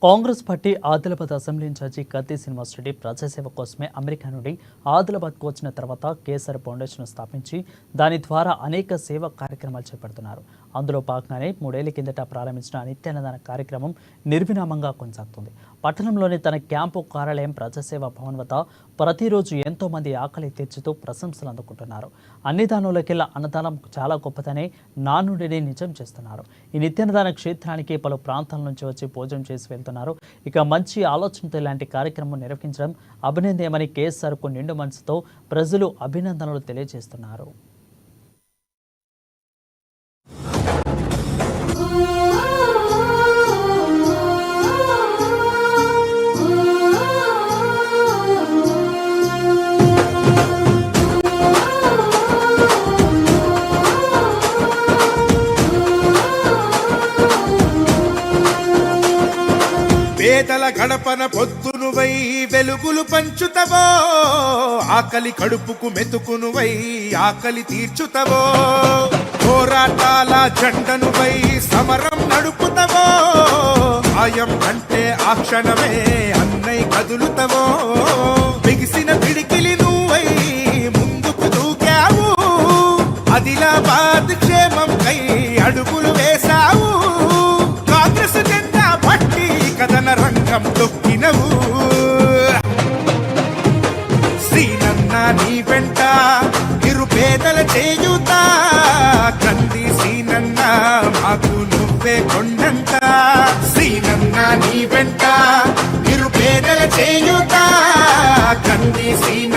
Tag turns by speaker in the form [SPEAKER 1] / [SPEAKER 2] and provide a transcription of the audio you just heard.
[SPEAKER 1] Congress party Adilabad assembly in charge Katti Srinivasa Reddy ప్రజాసేవ కోసమే America నుండి ఆదిలాబాద్కు వచ్చిన తర్వాత కేసర్ ఫౌండేషన్ స్థాపించి దాని ద్వారా అనేక సేవా కార్యక్రమాలు చేపడుతున్నారు. అందులో భాగంగానే 3 ఏళ్ల కిందట ప్రారంభించిన నిత్యాన్నదాన కార్యక్రమం నిర్విరామంగా కొనసాగుతుంది. పట్టణంలోని తన క్యాంపు కార్యాలయం ప్రజాసేవ భవన్ వద్ద ప్రతిరోజు ఎంతో మంది ఆకలి తీర్చుతూ ప్రశంసలు అందుకుంటున్నారు. అన్ని దానంలోకెల్లా అన్నదానం చాలా గొప్పదనే నానుడిని నిజం చేస్తున్నారు. ఈ నిత్యాన్నదాన క్షేత్రానికి పలు ప్రాంతాల నుంచి వచ్చి భోజనం చేసి వెళ్తున్నారు. ఇక మంచి ఆలోచనతో ఇలాంటి కార్యక్రమం నిర్వహించడం అభినందనీయమని కేసీఆర్కు నిండు మనసుతో ప్రజలు అభినందనలు తెలియజేస్తున్నారు.
[SPEAKER 2] పేదల గడపన పొద్దునువై వెలుగులు పంచుతవో, ఆకలి కడుపుకు మెతుకునువై ఆకలి తీర్చుతవో, పోరాటాల జెండనువై సమరం నడుపుతవో, ఆయం అంటే ఆ క్షణమే అన్నై కదులుతవో, బిగిసిన పిడికిలి నువ్వై ముందుకు దూకావు, ఆదిలాబాద్ క్షేమం కై అడుగులు వేశావు, కాంగ్రెస్ జెండా పట్టి కథన రంగం తొక్కినవు, శ్రీనన్న నీ వెంట నిరుపేదల చేయుతా, కంది శ్రీనన్న మాకు నువ్వే కొండంత, శ్రీనన్న నీ వెంట నిరుపేదల చేయుతా, కంది శ్రీనన్న